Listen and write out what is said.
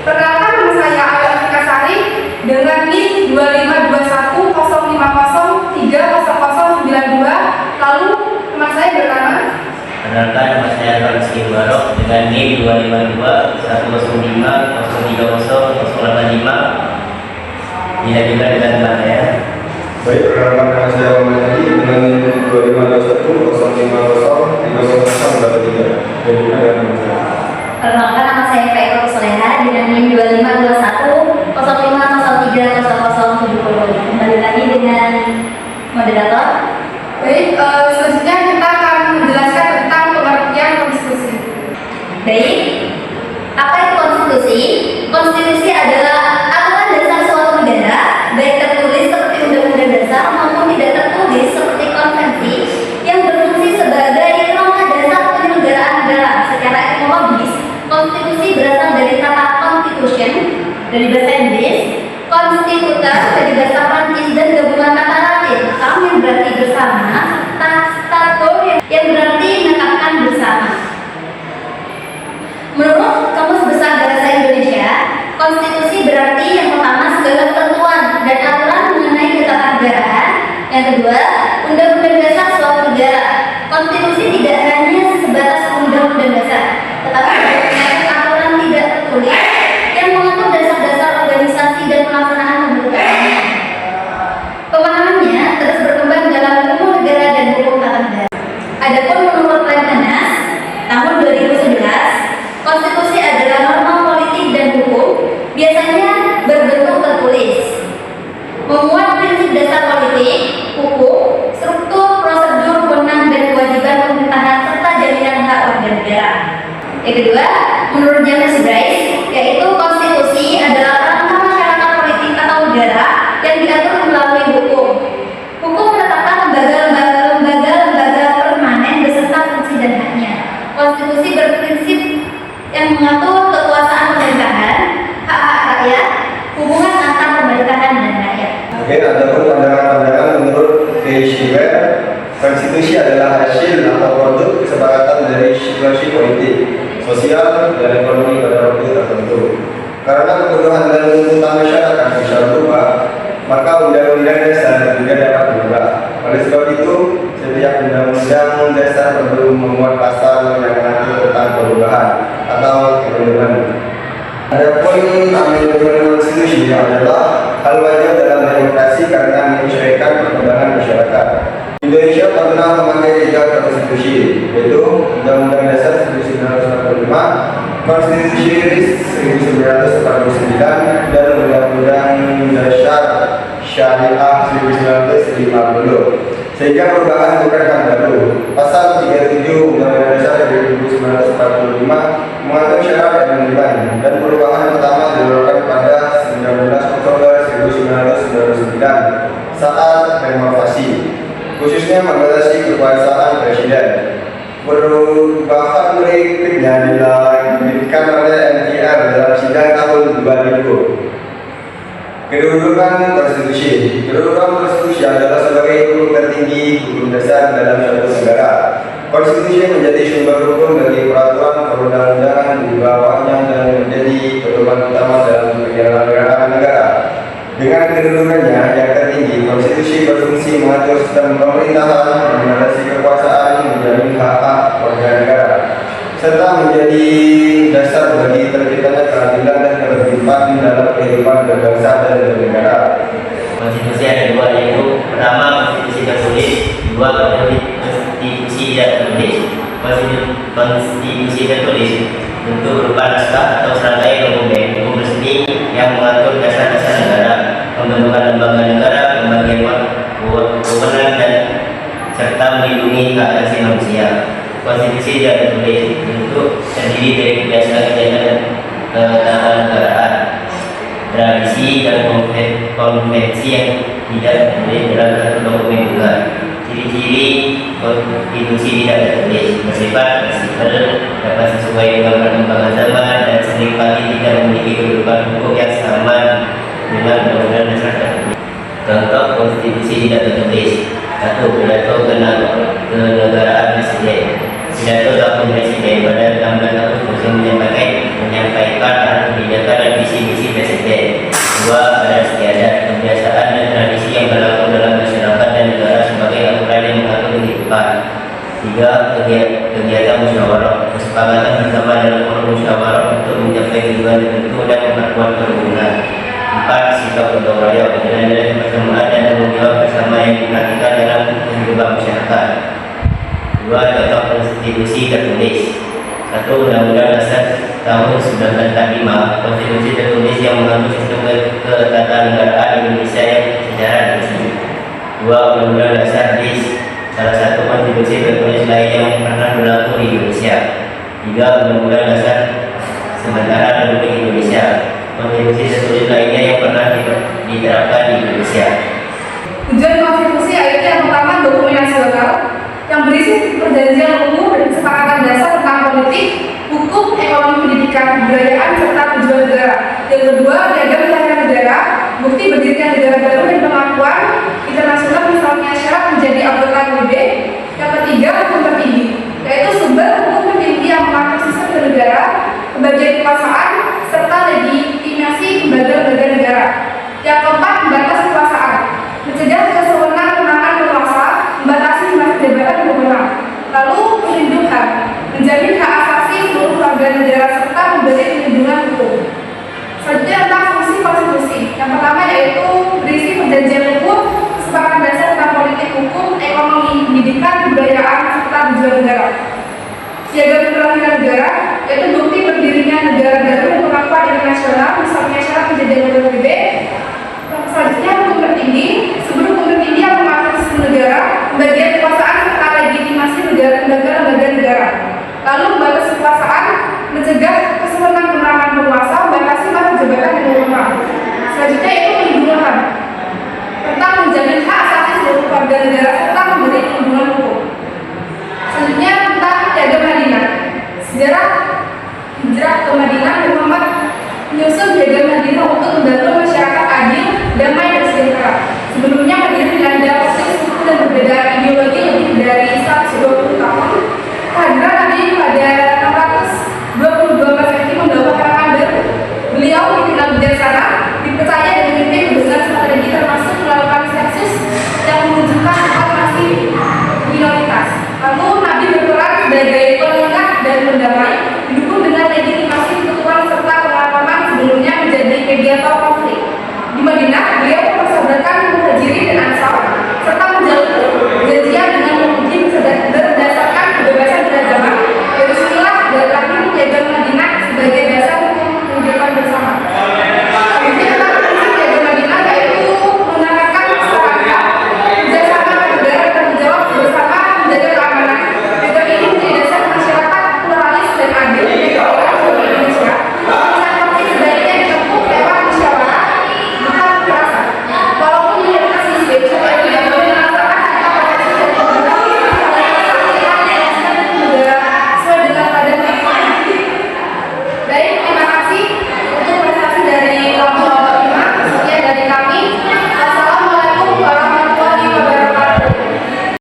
Perkenalkan, nama saya Ayu Afrika Sari dengan NIM 2521300300092. Lalu teman saya bernama. Perkenalkan, nama saya Rizky Barok dengan NIM 2521050300085. Tidak juga dengan teman saya. Baik, perkenalkan, nama saya Muhammad Adi dengan NIM 2521050300083. Dan juga dengan teman saya. Perkenalkan, nama saya Fairul Soleha dengan NIM 252105030030070. Kembali lagi dengan moderator. Baik, selanjutnya kita akan menjelaskan tentang pengertian konstitusi. Baik, apa itu konstitusi? Konstitusi adalah aturan dasar suatu negara, baik tertulis seperti undang-undang dasar maupun tidak tertulis seperti konvensi, yang berfungsi sebagai norma dasar penyelenggaraan negara. Secara etimologis, konstitusi berasal dari kata constitution dari bahasa Inggris, constituta dari bahasa Prancis, dan gabungan kata Latin tam yang berarti bersama, stato yang berarti menetapkan bersama. Menurut Kamus Besar Bahasa Indonesia, konstitusi berarti yang pertama segala ketentuan dan aturan mengenai ketatanegaraan. Yang kedua, undang-undang dasar suatu negara. Konstitusi tidak hanya sebatas undang-undang dasar, tetapi juga aturan tidak tertulis yang mengatur dasar-dasar organisasi dan pelaksanaan pemerintahannya. Pemahamannya terus berkembang dalam hukum negara dan hukum tata negara. Adapun menurut Lemhanas tahun 2011, konstitusi adalah norma politik dan hukum, biasanya berbentuk tertulis, memuat prinsip dasar politik, hukum, struktur, prosedur, wewenang dan kewajiban pemerintahan serta jaminan hak warga negara. Yang kedua, menurut James Bryce, yaitu konstitusi adalah rangka masyarakat politik atau negara yang diatur melalui hukum. Hukum menetapkan lembaga-lembaga permanen beserta fungsi dan haknya. Konstitusi berprinsip yang mengatur kekuasaan pemerintahan, hak-hak rakyat, hubungan antar pemerintahan dan rakyat. Oke, adapun pandangan-pandangan menurut Keishiwer, konstitusi adalah hasil atau produk kesepakatan dari situasi politik, sosial, dan ekonomi pada waktu tertentu. Karena kebutuhan dan tuntutan masyarakat bisa berubah, maka undang-undang dasar juga dapat berubah. Oleh sebab itu, setiap undang-undang dasar perlu memuat pasal yang mengatur tentang perubahan atau perubahan. Adapun amandemen konstitusi adalah hal wajar dalam demokrasi karena menyesuaikan perkembangan masyarakat. Indonesia pernah memakai 3 konstitusi, yaitu Undang-Undang Dasar 1945, Konstitusi 1949, dan Undang-Undang Dasar Syariah 1950. Sehingga perubahan bukan hal baru. Pasal 37 Undang-Undang Dasar 1945 mengatur syarat dan nilai, dan perubahan pertama dilakukan pada 19 Oktober 1999 saat renovasi, khususnya mengatasi kekuasaan presiden. Perubahan berikutnya dilanjutkan oleh MPR dalam sidang tahun 2000. Kedudukan konstitusi. Kedudukan konstitusi adalah sebagai hukum tertinggi, hukum dasar dalam suatu negara. Konstitusi menjadi sumber hukum bagi peraturan perundang-undangan di bawahnya dan menjadi pedoman utama dalam penyelenggaraan negara. Dengan kedudukannya yang tertinggi, konstitusi berfungsi mengatur sistem pemerintahan, mengatasi kekuasaan, menjamin hak-hak warga negara, serta menjadi dasar bagi terciptanya keadilan dan ketertiban dalam kehidupan berbangsa dan bernegara. Konstitusi ada 2, yaitu pertama konstitusi tertulis, 2 konstitusi tidak tertulis. Konstitusi tertulis tentu berupa naskah atau serangkaian dokumen hukum resmi yang mengatur dasar-dasar negara, pembentukan lembaga negara, pembagian wewenang dan serta melindungi hak asasi manusia. Konstitusi tidak tertulis tentu terdiri dari kebiasaan-kebiasaan ketatanegaraan, tradisi dan konvensi yang tidak tertulis dalam satu dokumen juga. Ciri-ciri konstitusi tidak tertulis bersifat fleksibel, dapat sesuai dengan perkembangan zaman, dan seringkali tidak memiliki kedudukan hukum yang sama dengan undang-undang dasar tertulis. Contoh konstitusi tidak tertulis: 1. Pidato kenegaraan presiden. Pidato tahun presiden pada 16 Agustus yang menyampaikan arah kebijakan dan tujuan tertentu dan memperkuat perhubungan. 4. Sikap gotong royong, jalan-jalan pertemuan dan tanggung jawab bersama yang diperhatikan dalam kehidupan masyarakat. 2. Contoh konstitusi tertulis. 1. Undang-Undang Dasar tahun 1945, konstitusi tertulis yang mengatur sistem ketatanegaraan Indonesia yang secara resmi. 2. Undang-Undang Dasar RIS, salah satu konstitusi tertulis lain yang pernah berlaku di Indonesia. 3. Undang-Undang Dasar Sementara Republik Indonesia, konstitusi tertulis lainnya yang pernah diterapkan di Indonesia. Tujuan konstitusi yaitu yang pertama dokumen nasional yang berisi perjanjian umum dan kesepakatan dasar tentang politik, hukum, ekonomi, pendidikan, kebudayaan, serta tujuan negara. Yang kedua, piagam kedaulatan negara, bukti berdirinya negara baru dan pengakuan internasional misalnya syarat menjadi anggota PBB. Yang ketiga, hukum tertinggi, yaitu sumber hukum tertinggi yang mengatur sistem bernegara, pembagian kekuasaan, serta legitimasi lembaga-lembaga negara. Yang keempat,